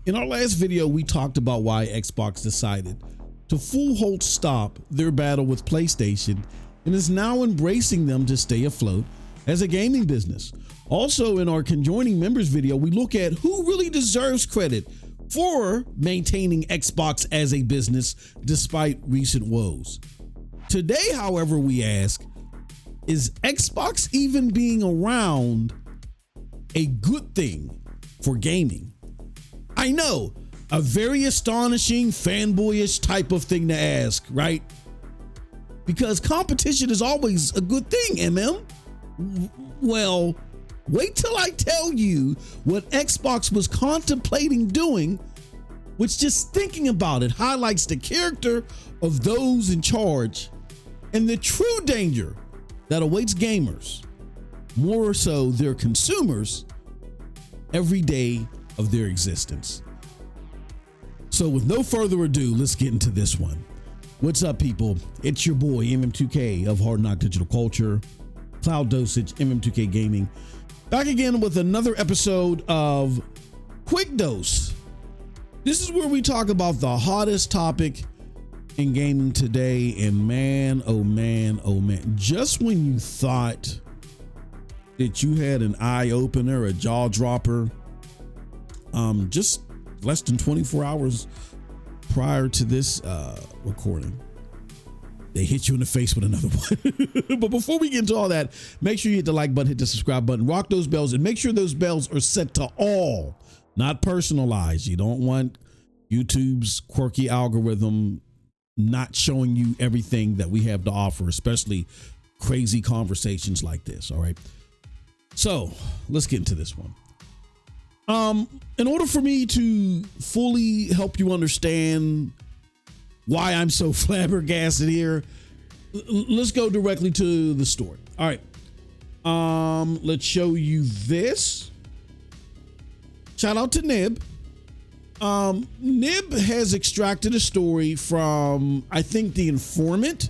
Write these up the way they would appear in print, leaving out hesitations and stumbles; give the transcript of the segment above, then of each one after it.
In our last video, we talked about why Xbox decided to full halt stop their battle with PlayStation and is now embracing them to stay afloat as a gaming business. Also, in our conjoining members video, we look at who really deserves credit for maintaining Xbox as a business despite recent woes. Today, however, we ask, is Xbox even being around a good thing for gaming? I know, a very astonishing, fanboyish type of thing to ask, right? Because competition is always a good thing, MM. Well, wait till I tell you what Xbox was contemplating doing, which just thinking about it highlights the character of those in charge and the true danger that awaits gamers, more so their consumers, every day of their existence. So with no further ado, let's get into this one. What's up, people? It's your boy MM2K of Hard Knock Digital Culture, Cloud Dosage, MM2K Gaming, back again with another episode of Quick Dose. This is where we talk about the hottest topic in gaming today, and man, oh man, oh man, just when you thought that you had an eye opener, a jaw dropper, just less than 24 hours prior to this recording, they hit you in the face with another one. But before we get into all that, make sure you hit the like button, hit the subscribe button, rock those bells, and make sure those bells are set to all, not personalized. You don't want YouTube's quirky algorithm not showing you everything that we have to offer, especially crazy conversations like this. All right. So let's get into this one. In order for me to fully help you understand why I'm so flabbergasted here, let's go directly to the story. All right. Let's show you this. Shout out to Nib. Nib has extracted a story from, I think, The Informant,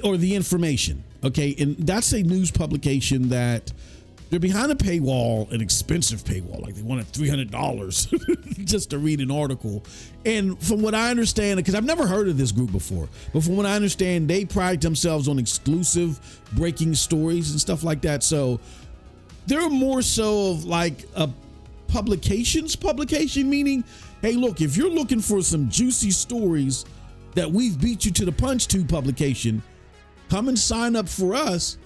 or The Information. Okay. And that's a news publication that they're behind a paywall, an expensive paywall. Like they wanted $300 just to read an article. And from what I understand, because I've never heard of this group before, but from what I understand, they pride themselves on exclusive breaking stories and stuff like that. So they're more so of like a publication, meaning, hey, look, if you're looking for some juicy stories that we've beat you to the punch to publication, come and sign up for us,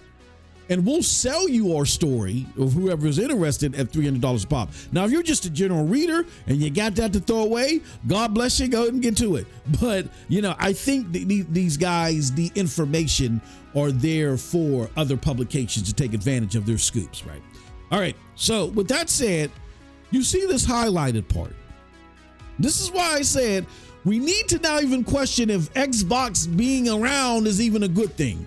and we'll sell you our story, or whoever is interested, at $300 a pop. Now, if you're just a general reader and you got that to throw away, God bless you, go ahead and get to it. But, you know, I think these guys, The Information, are there for other publications to take advantage of their scoops, right? All right, so with that said, you see this highlighted part. This is why I said we need to now even question if Xbox being around is even a good thing.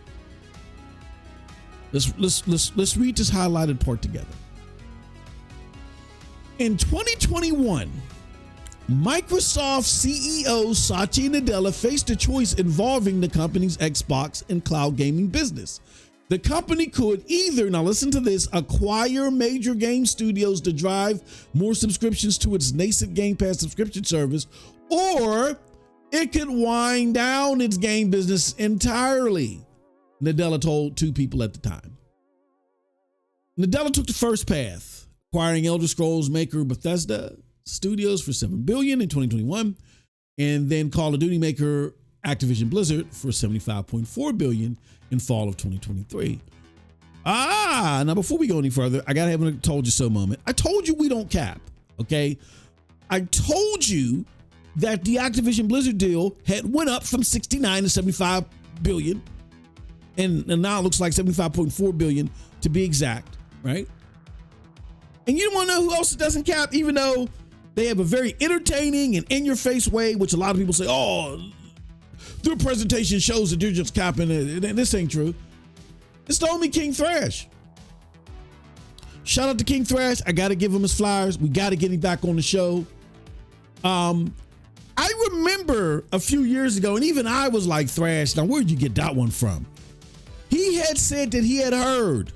Let's read this highlighted part together. In 2021, Microsoft CEO Satya Nadella faced a choice involving the company's Xbox and cloud gaming business. The company could either, now listen to this, acquire major game studios to drive more subscriptions to its nascent Game Pass subscription service, or it could wind down its game business entirely, Nadella told two people at the time. Nadella took the first path, acquiring Elder Scrolls maker Bethesda Studios for $7 billion in 2021, and then Call of Duty maker Activision Blizzard for $75.4 billion in fall of 2023. Now before we go any further, I gotta have a told you so moment. I told you we don't cap, okay? I told you that the Activision Blizzard deal had went up from 69 to 75 billion, and now it looks like 75.4 billion to be exact, right? And you want to know who else doesn't cap, even though they have a very entertaining and in-your-face way, which a lot of people say, oh, their presentation shows that they're just capping it. This ain't true. It's the homie King Thrash. Shout out to King Thrash. I got to give him his flowers. We got to get him back on the show. I remember a few years ago, and even I was like, Thrash, now where'd you get that one from? He had said that he had heard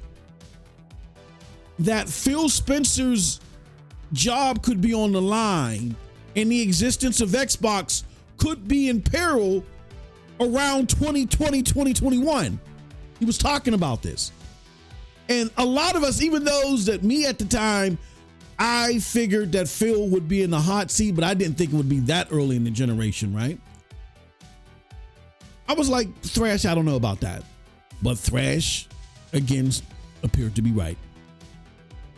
that Phil Spencer's job could be on the line and the existence of Xbox could be in peril around 2020, 2021. He was talking about this. And a lot of us, even those that me at the time, I figured that Phil would be in the hot seat, but I didn't think it would be that early in the generation, right? I was like, Thrash, I don't know about that. But Thrash, again, appeared to be right.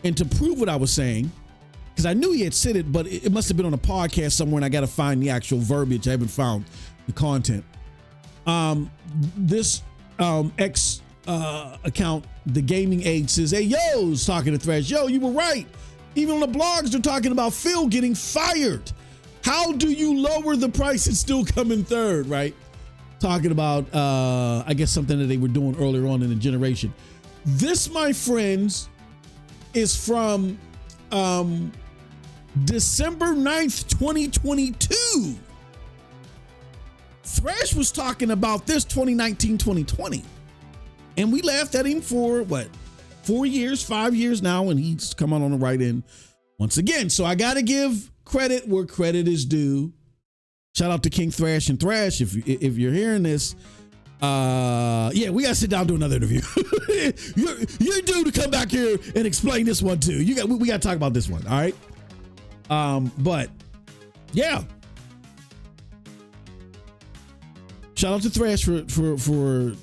And to prove what I was saying, because I knew he had said it, but it must have been on a podcast somewhere, and I got to find the actual verbiage. I haven't found the content. This X account, the Gaming Age, says, hey, yo's talking to Thrash. Yo, you were right. Even on the blogs, they're talking about Phil getting fired. How do you lower the price and still come in third, right? Talking about, I guess, something that they were doing earlier on in the generation. This, my friends, is from December 9th, 2022. Thrash was talking about this 2019, 2020. And we laughed at him for, 5 years now, and he's come out on the right end once again. So I got to give credit where credit is due. Shout out to King Thrash and Thrash. If you're hearing this, yeah, we got to sit down and do another interview. You're due to come back here and explain this one too. We got to talk about this one. All right. But yeah. Shout out to Thrash for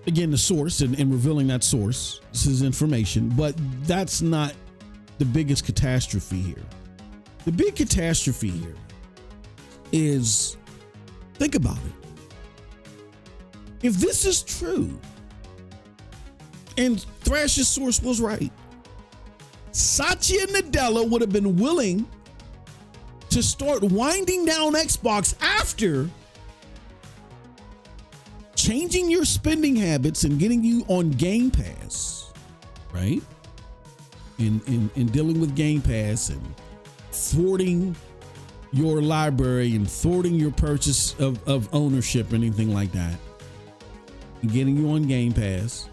again, the source and revealing that source. This is information, but that's not the biggest catastrophe here. The big catastrophe here is, think about it. If this is true, and Thrash's source was right, Satya Nadella would have been willing to start winding down Xbox after changing your spending habits and getting you on Game Pass, right? In dealing with Game Pass and thwarting your library and thwarting your purchase of ownership or anything like that, and getting you on Game Pass.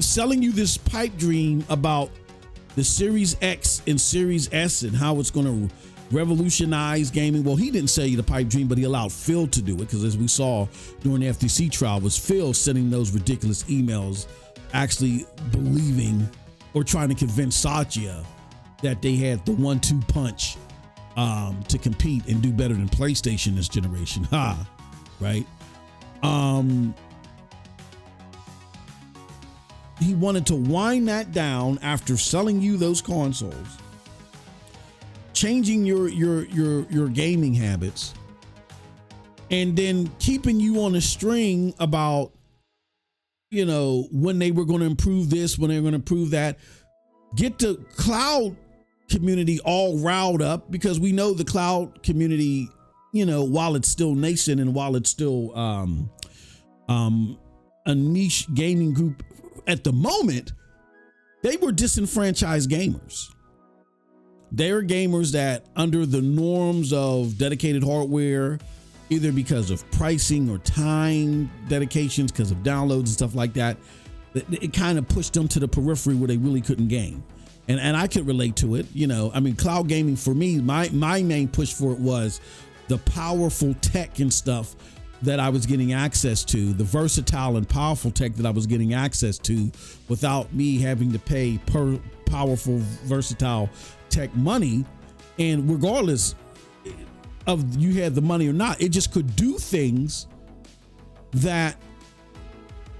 Selling you this pipe dream about the Series X and Series S and how it's going to revolutionize gaming. Well, he didn't sell you the pipe dream, but he allowed Phil to do it, because as we saw during the FTC trial, was Phil sending those ridiculous emails, actually believing or trying to convince Satya that they had the 1-2 punch to compete and do better than PlayStation this generation. Right? He wanted to wind that down after selling you those consoles, changing your gaming habits, and then keeping you on a string about, when they were going to improve this, when they were going to improve that. Get the cloud community all riled up, because we know the cloud community, while it's still nascent and while it's still a niche gaming group at the moment, they were disenfranchised gamers. They're gamers that, under the norms of dedicated hardware, either because of pricing or time dedications, because of downloads and stuff like that, it kind of pushed them to the periphery where they really couldn't game. And I could relate to it. Cloud gaming for me, my main push for it was the powerful tech and stuff that I was getting access to, the versatile and powerful tech that I was getting access to without me having to pay per powerful, versatile tech money. And regardless of you had the money or not, it just could do things that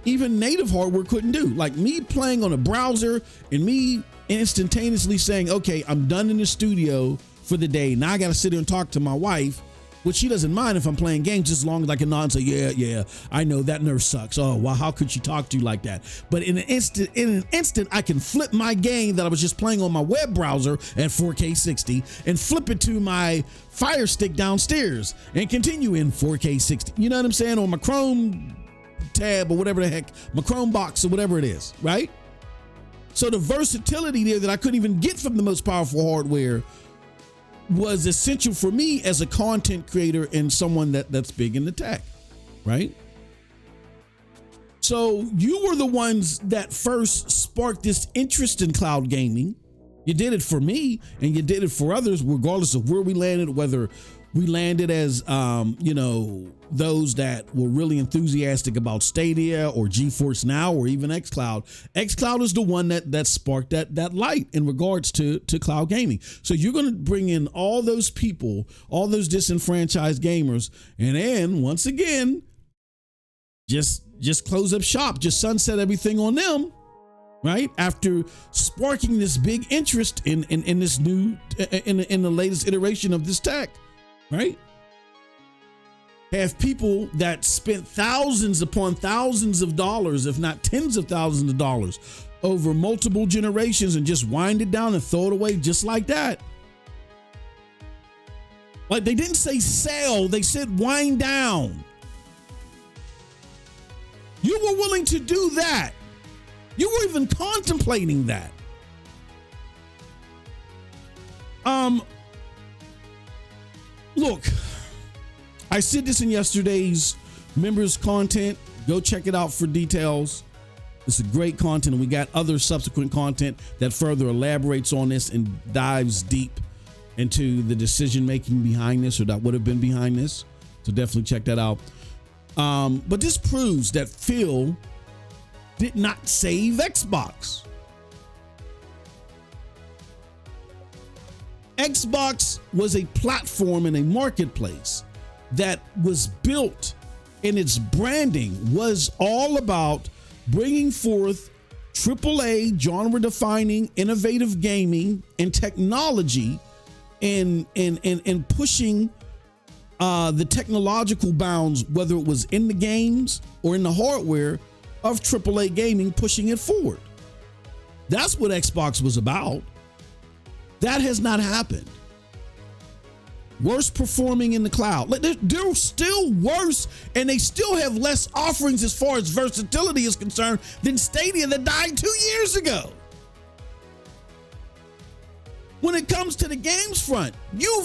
even native hardware couldn't do. Like me playing on a browser and me instantaneously saying, okay, I'm done in the studio for the day. Now I got to sit here and talk to my wife, which she doesn't mind if I'm playing games, as long as I can nod and say, yeah, I know that nurse sucks. Oh, well, how could she talk to you like that? But in an instant, I can flip my game that I was just playing on my web browser at 4K 60 and flip it to my Fire Stick downstairs and continue in 4K 60. You know what I'm saying? On my Chrome tab or whatever the heck, my Chrome box or whatever it is, right? So the versatility there that I couldn't even get from the most powerful hardware was essential for me as a content creator and someone that's big in the tech, right? So you were the ones that first sparked this interest in cloud gaming. You did it for me and you did it for others, regardless of where we landed, whether we landed as, those that were really enthusiastic about Stadia or GeForce Now or even xCloud. xCloud is the one that sparked that light in regards to cloud gaming. So you're going to bring in all those people, all those disenfranchised gamers, and then once again, just close up shop, just sunset everything on them, right? After sparking this big interest in this new, in the latest iteration of this tech, right? Have people that spent thousands upon thousands of dollars, if not tens of thousands of dollars, over multiple generations and just wind it down and throw it away just like that. Like, they didn't say sell, they said wind down. You were willing to do that. You were even contemplating that. Look, I said this in yesterday's members content. Go check it out for details. It's a great content, and we got other subsequent content that further elaborates on this and dives deep into the decision making behind this, or that would have been behind this. So definitely check that out. But this proves that Phil did not save Xbox. Xbox was a platform and a marketplace that was built, and its branding was all about bringing forth AAA genre-defining innovative gaming and technology and pushing the technological bounds, whether it was in the games or in the hardware of AAA gaming, pushing it forward. That's what Xbox was about. That has not happened. Worst performing in the cloud. They're still worse, and they still have less offerings as far as versatility is concerned than Stadia that died 2 years ago. When it comes to the games front, you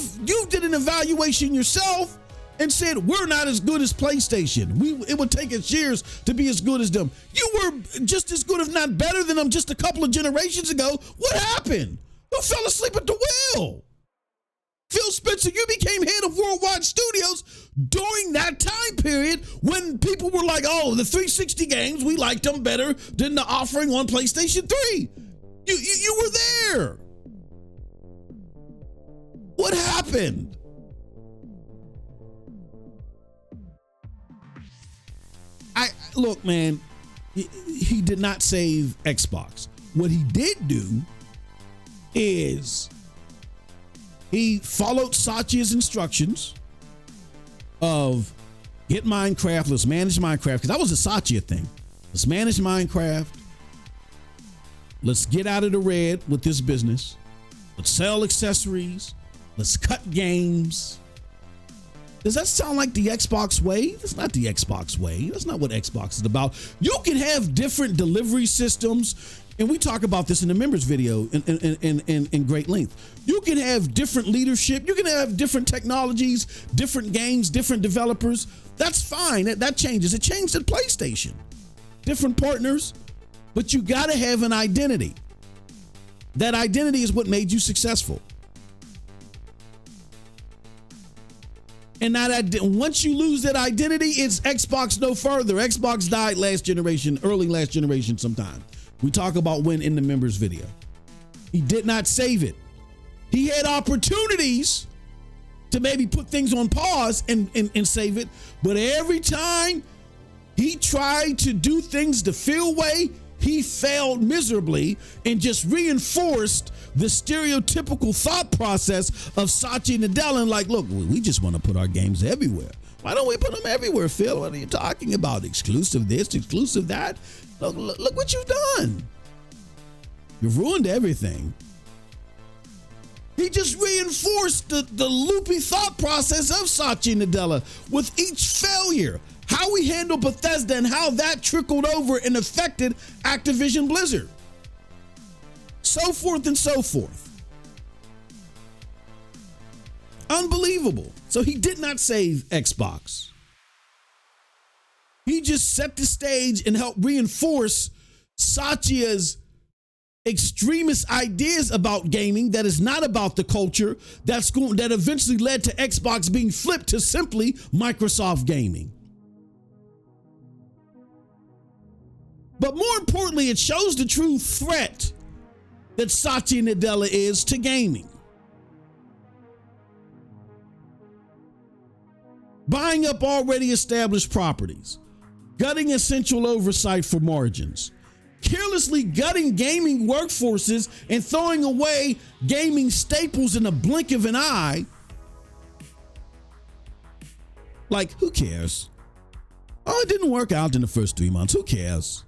did an evaluation yourself and said, we're not as good as PlayStation. It would take us years to be as good as them. You were just as good, if not better than them, just a couple of generations ago. What happened? Who fell asleep at the wheel? Phil Spencer, you became head of Worldwide Studios during that time period when people were like, oh, the 360 games, we liked them better than the offering on PlayStation 3. You were there. What happened? Look, man, he did not save Xbox. What he did do is he followed Satya's instructions of get Minecraft, let's manage Minecraft, because that was a Satya thing. Let's manage Minecraft. Let's get out of the red with this business. Let's sell accessories. Let's cut games. Does that sound like the Xbox way? That's not the Xbox way. That's not what Xbox is about. You can have different delivery systems, and we talk about this in the members video in great length. You can have different leadership. You can have different technologies, different games, different developers. That's fine. That changes. It changed at PlayStation. Different partners, but you got to have an identity. That identity is what made you successful. And once you lose that identity, it's Xbox no further. Xbox died last generation, early last generation sometime. We talk about when in the members video. He did not save it. He had opportunities to maybe put things on pause and save it. But every time he tried to do things the Phil way, he failed miserably and just reinforced the stereotypical thought process of Satya Nadella. And like, look, we just want to put our games everywhere. Why don't we put them everywhere, Phil? What are you talking about? Exclusive this, exclusive that? Look what you've done. You've ruined everything. He just reinforced the loopy thought process of Satya Nadella with each failure. How we handled Bethesda and how that trickled over and affected Activision Blizzard. So forth and so forth. Unbelievable. So he did not save Xbox. He just set the stage and helped reinforce Satya's extremist ideas about gaming that is not about the culture that eventually led to Xbox being flipped to simply Microsoft Gaming. But more importantly, it shows the true threat that Satya Nadella is to gaming. Buying up already established properties, gutting essential oversight for margins, carelessly gutting gaming workforces and throwing away gaming staples in a blink of an eye. Like, who cares? Oh, it didn't work out in the first 3 months. Who cares?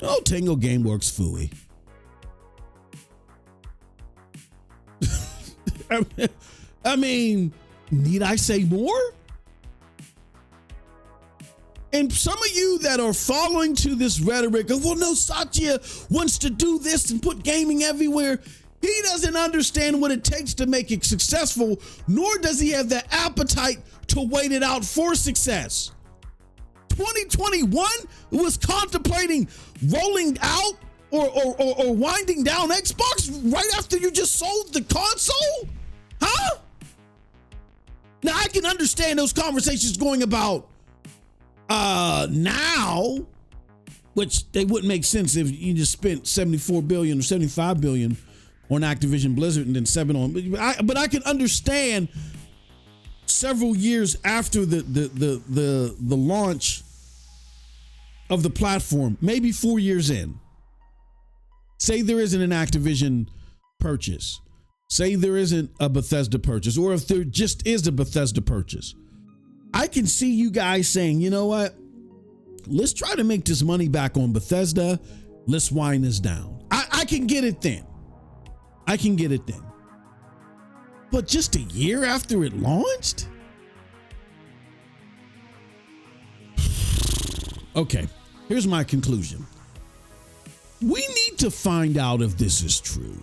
Oh, Tango Gameworks phooey. I mean, need I say more? And some of you that are following to this rhetoric of, well, no, Satya wants to do this and put gaming everywhere. He doesn't understand what it takes to make it successful, nor does he have the appetite to wait it out for success. 2021 was contemplating rolling out or winding down Xbox right after you just sold the console? Huh? Now, I can understand those conversations going about now, which they wouldn't make sense if you just spent 74 billion or 75 billion on Activision Blizzard and then 7 on, but I can understand several years after the launch of the platform, maybe 4 years in, say there isn't an Activision purchase, say there isn't a Bethesda purchase, or if there just is a Bethesda purchase, I can see you guys saying, you know what? Let's try to make this money back on Bethesda. Let's wind this down. I can get it then. I can get it then. But just a year after it launched? Okay, here's my conclusion. We need to find out if this is true.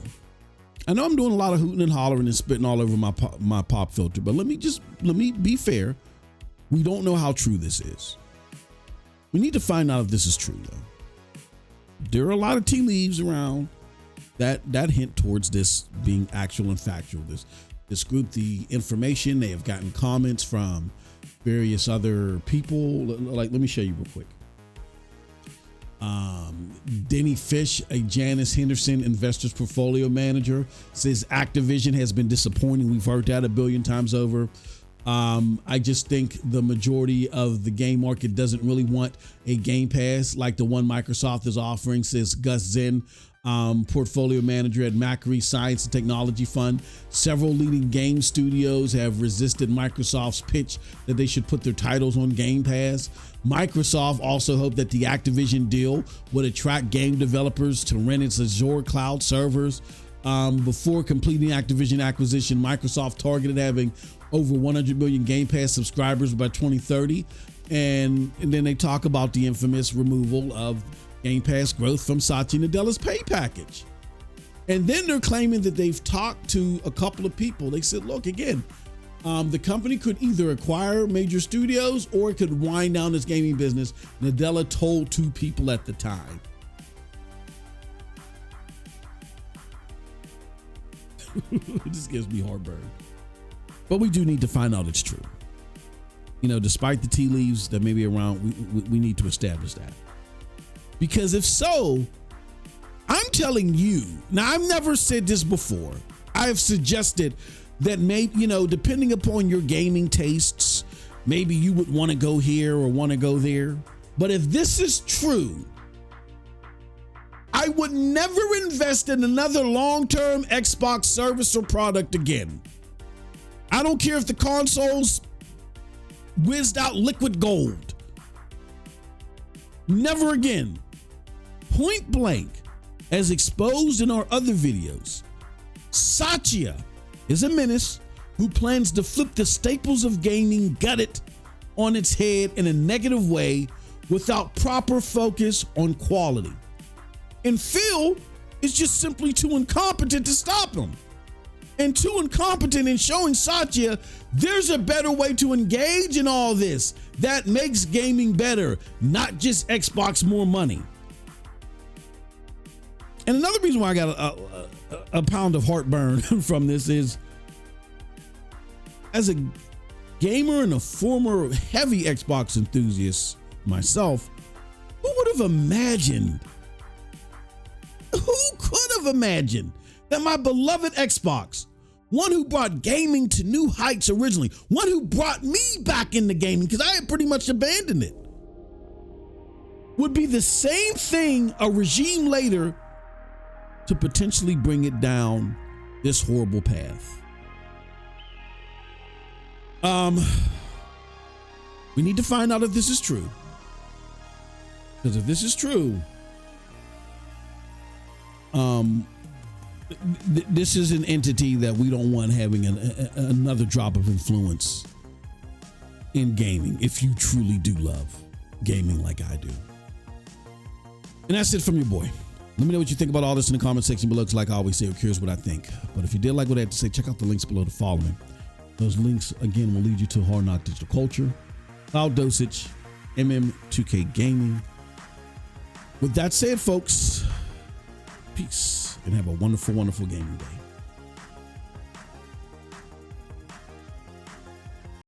I know I'm doing a lot of hooting and hollering and spitting all over my pop filter, but let me be fair. We don't know how true this is. We need to find out if this is true, though. There are a lot of tea leaves around that hint towards this being actual and factual. This group, the information, they have gotten comments from various other people. Like, let me show you real quick. Denny Fish, a Janice Henderson Investors Portfolio Manager, says Activision has been disappointing. We've heard that a billion times over. I just think the majority of the game market doesn't really want a Game Pass like the one Microsoft is offering, says Gus Zen, portfolio manager at Macquarie Science and Technology Fund. Several leading game studios have resisted Microsoft's pitch that they should put their titles on Game Pass. Microsoft also hoped that the Activision deal would attract game developers to rent its Azure cloud servers. Before completing Activision acquisition, Microsoft targeted having over 100 million Game Pass subscribers by 2030. And then they talk about the infamous removal of Game Pass growth from Satya Nadella's pay package. And then they're claiming that they've talked to a couple of people. They said, look, again, the company could either acquire major studios or it could wind down its gaming business. Nadella told 2 people at the time. This gives me heartburn. But we do need to find out it's true. You know, despite the tea leaves that may be around, we need to establish that. Because if so, I'm telling you, now I've never said this before. I have suggested that maybe, you know, depending upon your gaming tastes, maybe you would want to go here or want to go there. But if this is true, I would never invest in another long-term Xbox service or product again. I don't care if the console's whizzed out liquid gold. Never again. Point blank, as exposed in our other videos, Satya is a menace who plans to flip the staples of gaming, gut it on its head in a negative way without proper focus on quality. And Phil is just simply too incompetent to stop him. And too incompetent in showing Satya There's a better way to engage in all this that makes gaming better, not just Xbox more money. And another reason why I got a pound of heartburn from this is, as a gamer and a former heavy Xbox enthusiast myself, who would have imagined, who could have imagined that my beloved Xbox, one who brought gaming to new heights originally, one who brought me back into gaming because I had pretty much abandoned it, would be the same thing a regime later to potentially bring it down this horrible path. We need to find out if this is true. Because if this is true, this is an entity that we don't want having another drop of influence in gaming, if you truly do love gaming like I do. And that's it from your boy. Let me know what you think about all this in the comment section below, because like I always say, I'm curious what I think. But if you did like what I had to say, check out the links below to follow me. Those links, again, will lead you to Hard Knock Digital Culture, Cloud Dosage, MM2K Gaming. With that said, folks, peace and have a wonderful, wonderful gaming day.